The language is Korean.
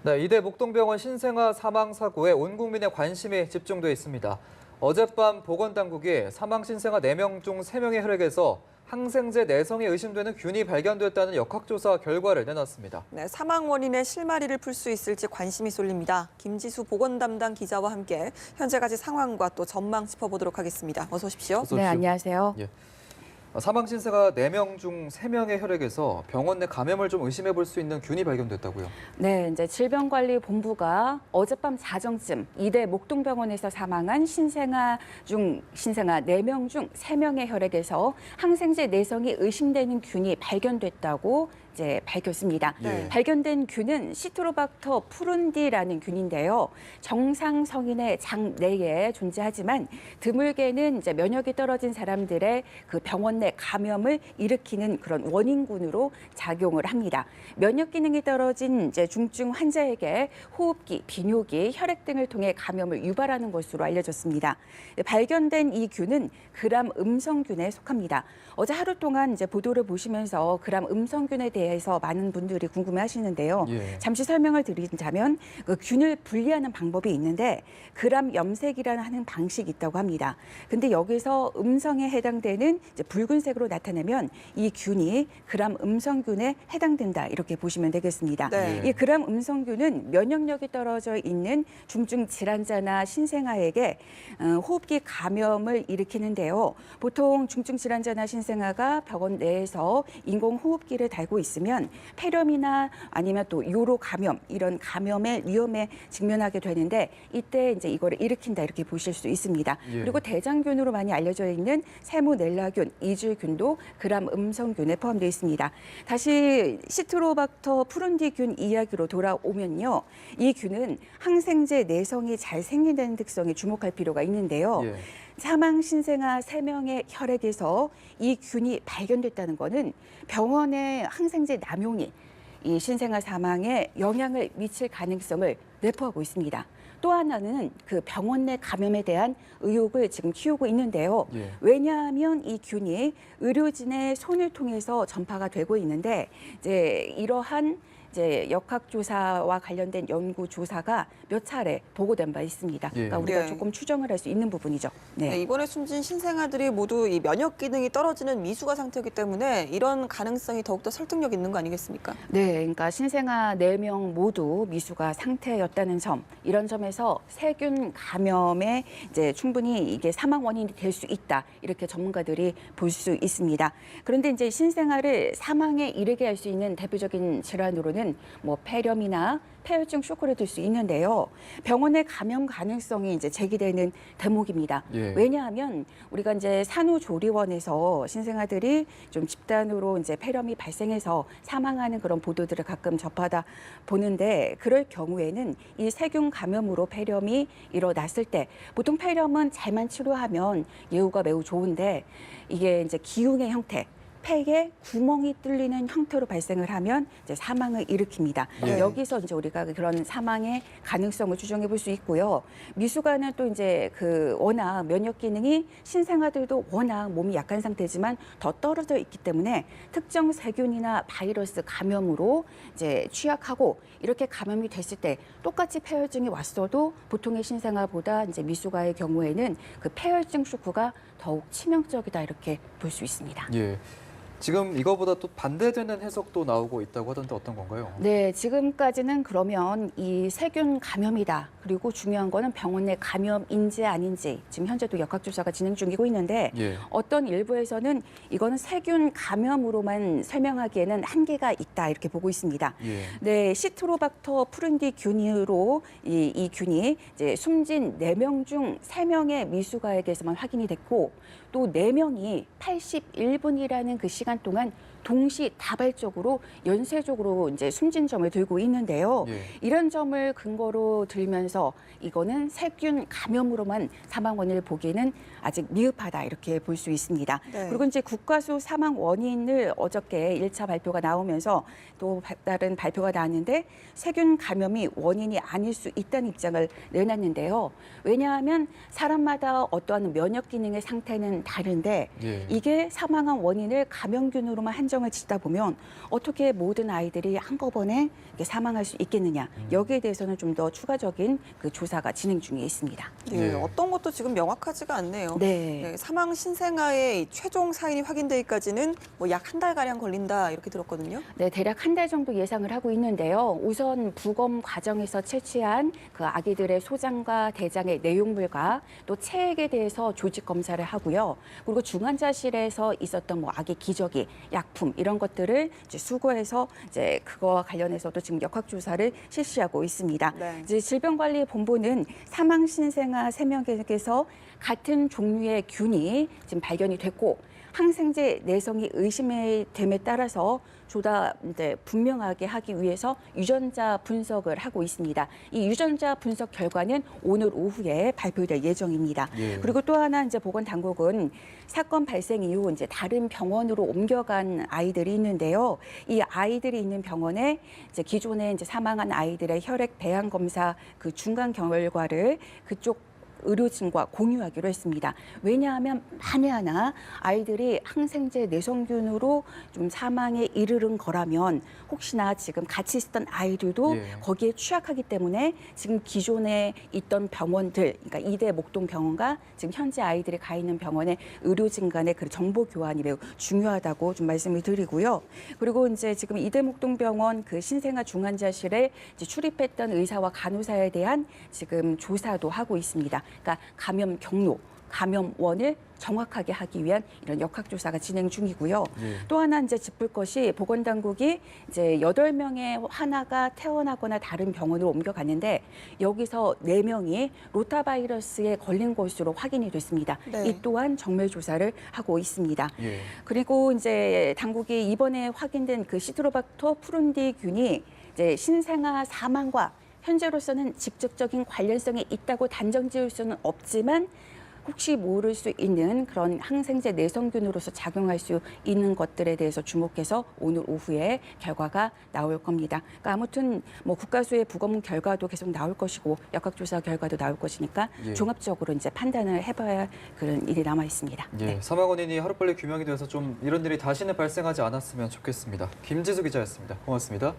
네, 이대 목동병원 신생아 사망 사고에 온 국민의 관심이 집중돼 있습니다. 어젯밤 보건당국이 사망 신생아 4명 중 3명의 혈액에서 항생제 내성이 의심되는 균이 발견됐다는 역학조사 결과를 내놨습니다. 네, 사망 원인의 실마리를 풀 수 있을지 관심이 쏠립니다. 김지수 보건 담당 기자와 함께 현재까지 상황과 또 전망 짚어보도록 하겠습니다. 어서 오십시오. 어서 오십시오. 네, 안녕하세요. 예. 사망 신생아 4명 중 3명의 혈액에서 병원 내 감염을 좀 의심해 볼 수 있는 균이 발견됐다고요? 네, 이제 질병관리본부가 어젯밤 자정쯤 이대 목동병원에서 사망한 신생아 4명 중 3명의 혈액에서 항생제 내성이 의심되는 균이 발견됐다고 이제 밝혔습니다. 네. 발견된 균은 시트로박터 푸른디라는 균인데요. 정상 성인의 장 내에 존재하지만 드물게는 이제 면역이 떨어진 사람들의 그 병원 내 감염을 일으키는 그런 원인군으로 작용을 합니다. 면역 기능이 떨어진 이제 중증 환자에게 호흡기, 비뇨기, 혈액 등을 통해 감염을 유발하는 것으로 알려졌습니다. 발견된 이 균은 그람 음성균에 속합니다. 어제 하루 동안 이제 보도를 보시면서 그람 음성균에 대해서 많은 분들이 궁금해하시는데요. 예. 잠시 설명을 드리자면 그 균을 분리하는 방법이 있는데 그람 염색이라는 하는 방식이 있다고 합니다. 근데 여기서 음성에 해당되는 이제 붉은색으로 나타내면 이 균이 그람 음성균에 해당된다 이렇게 보시면 되겠습니다. 네. 이 그람 음성균은 면역력이 떨어져 있는 중증 질환자나 신생아에게 호흡기 감염을 일으키는데요. 보통 중증 질환자나 신생아가 병원 내에서 인공호흡기를 달고 있으면 폐렴이나 아니면 또 요로 감염 이런 감염의 위험에 직면하게 되는데 이때 이제 이거를 일으킨다 이렇게 보실 수 있습니다. 예. 그리고 대장균으로 많이 알려져 있는 세무넬라균, 이질균도 그람 음성균에 포함되어 있습니다. 다시 시트로박터 푸른디균 이야기로 돌아오면요. 이 균은 항생제 내성이 잘 생긴다는 특성에 주목할 필요가 있는데요. 예. 사망 신생아 3명의 혈액에서 이 균이 발견됐다는 것은 병원의 항생제 남용이 이 신생아 사망에 영향을 미칠 가능성을 내포하고 있습니다. 또 하나는 그 병원 내 감염에 대한 의혹을 지금 키우고 있는데요. 예. 왜냐하면 이 균이 의료진의 손을 통해서 전파가 되고 있는데 이제 이러한 이제 역학조사와 관련된 연구조사가 몇 차례 보고된 바 있습니다. 예. 그러니까 우리가 네. 조금 추정을 할 수 있는 부분이죠. 네, 이번에 숨진 신생아들이 모두 이 면역 기능이 떨어지는 미숙아 상태이기 때문에 이런 가능성이 더욱더 설득력 있는 거 아니겠습니까? 네, 그러니까 신생아 4명 모두 미숙아 상태였다는 점, 이런 점에서 세균 감염에 이제 충분히 이게 사망 원인이 될 수 있다 이렇게 전문가들이 볼 수 있습니다. 그런데 이제 신생아를 사망에 이르게 할 수 있는 대표적인 질환으로는 뭐 폐렴이나 폐혈증 쇼크를 들 수 있는데요. 병원의 감염 가능성이 이제 제기되는 대목입니다. 예. 왜냐하면 우리가 이제 산후조리원에서 신생아들이 좀 집단으로 이제 폐렴이 발생해서 사망하는 그런 보도들을 가끔 접하다 보는데 그럴 경우에는 이 세균 감염으로 폐렴이 일어났을 때 보통 폐렴은 잘만 치료하면 예후가 매우 좋은데 이게 이제 기흉의 형태 폐에 구멍이 뚫리는 형태로 발생을 하면 이제 사망을 일으킵니다. 예. 여기서 이제 우리가 그런 사망의 가능성을 추정해 볼 수 있고요. 미숙아는 또 이제 그 워낙 면역 기능이 신생아들도 워낙 몸이 약한 상태지만 더 떨어져 있기 때문에 특정 세균이나 바이러스 감염으로 이제 취약하고 이렇게 감염이 됐을 때 똑같이 폐혈증이 왔어도 보통의 신생아보다 이제 미숙아의 경우에는 그 폐혈증 쇼크가 더욱 치명적이다 이렇게 볼 수 있습니다. 예. 지금 이거보다 또 반대되는 해석도 나오고 있다고 하던데 어떤 건가요? 네, 지금까지는 그러면 이 세균 감염이다. 그리고 중요한 거는 병원 내 감염인지 아닌지 지금 현재도 역학조사가 진행 중이고 있는데 예. 어떤 일부에서는 이거는 세균 감염으로만 설명하기에는 한계가 있다 이렇게 보고 있습니다. 예. 네, 시트로박터 푸른디 균으로 이 균이 이제 숨진 4명 중 3명의 미숙아에게서만 확인이 됐고 또 4명이 81분이라는 그 시간 동안 동시다발적으로 연쇄적으로 이제 숨진 점을 들고 있는데요. 예. 이런 점을 근거로 들면서 이거는 세균 감염으로만 사망 원인을 보기에는 아직 미흡하다 이렇게 볼 수 있습니다. 네. 그리고 이제 국가수 사망 원인을 어저께 1차 발표가 나오면서 또 다른 발표가 나왔는데 세균 감염이 원인이 아닐 수 있다는 입장을 내놨는데요. 왜냐하면 사람마다 어떠한 면역 기능의 상태는 다른데 예. 이게 사망한 원인을 감염균으로만 한 판정을 짓다 보면 어떻게 모든 아이들이 한꺼번에 이렇게 사망할 수 있겠느냐. 여기에 대해서는 좀 더 추가적인 그 조사가 진행 중에 있습니다. 네, 네. 어떤 것도 지금 명확하지가 않네요. 네. 네, 사망 신생아의 최종 사인이 확인되기까지는 뭐 약 한 달 가량 걸린다 이렇게 들었거든요. 네, 대략 한 달 정도 예상을 하고 있는데요. 우선 부검 과정에서 채취한 그 아기들의 소장과 대장의 내용물과 또 체액에 대해서 조직 검사를 하고요. 그리고 중환자실에서 있었던 뭐 아기 기저귀, 약품 이런 것들을 이제 수거해서 이제 그거와 관련해서도 지금 역학조사를 실시하고 있습니다. 네. 이제 질병관리본부는 사망 신생아 3명에게서 같은 종류의 균이 지금 발견이 됐고 항생제 내성이 의심됨에 따라서 보다 이제 분명하게 하기 위해서 유전자 분석을 하고 있습니다. 이 유전자 분석 결과는 오늘 오후에 발표될 예정입니다. 예. 그리고 또 하나 이제 보건당국은 사건 발생 이후 이제 다른 병원으로 옮겨간 아이들이 있는데요. 이 아이들이 있는 병원에 이제 기존에 이제 사망한 아이들의 혈액 배양 검사 그 중간 결과를 그쪽 의료진과 공유하기로 했습니다. 왜냐하면 만에 하나 아이들이 항생제 내성균으로 좀 사망에 이르는 거라면 혹시나 지금 같이 있었던 아이들도 예. 거기에 취약하기 때문에 지금 기존에 있던 병원들, 그러니까 이대 목동병원과 지금 현재 아이들이 가 있는 병원의 의료진 간의 그 정보 교환이 매우 중요하다고 좀 말씀을 드리고요. 그리고 이제 지금 이대 목동병원 그 신생아 중환자실에 이제 출입했던 의사와 간호사에 대한 지금 조사도 하고 있습니다. 그러니까 감염 경로, 감염원을 정확하게 하기 위한 이런 역학조사가 진행 중이고요. 예. 또 하나 이제 짚을 것이 보건당국이 이제 8명의 하나가 퇴원하거나 다른 병원으로 옮겨갔는데 여기서 4명이 로타바이러스에 걸린 것으로 확인이 됐습니다. 네. 이 또한 정밀 조사를 하고 있습니다. 예. 그리고 이제 당국이 이번에 확인된 그 시트로박터 푸른디균이 이제 신생아 사망과 현재로서는 직접적인 관련성이 있다고 단정 지을 수는 없지만 혹시 모를 수 있는 그런 항생제 내성균으로서 작용할 수 있는 것들에 대해서 주목해서 오늘 오후에 결과가 나올 겁니다. 그러니까 아무튼 뭐 국가수의 부검 결과도 계속 나올 것이고 역학조사 결과도 나올 것이니까 예. 종합적으로 이제 판단을 해봐야 할 그런 일이 남아 있습니다. 예. 사망 원인이 하루빨리 규명이 돼서 좀 이런 일이 다시는 발생하지 않았으면 좋겠습니다. 김지수 기자였습니다. 고맙습니다.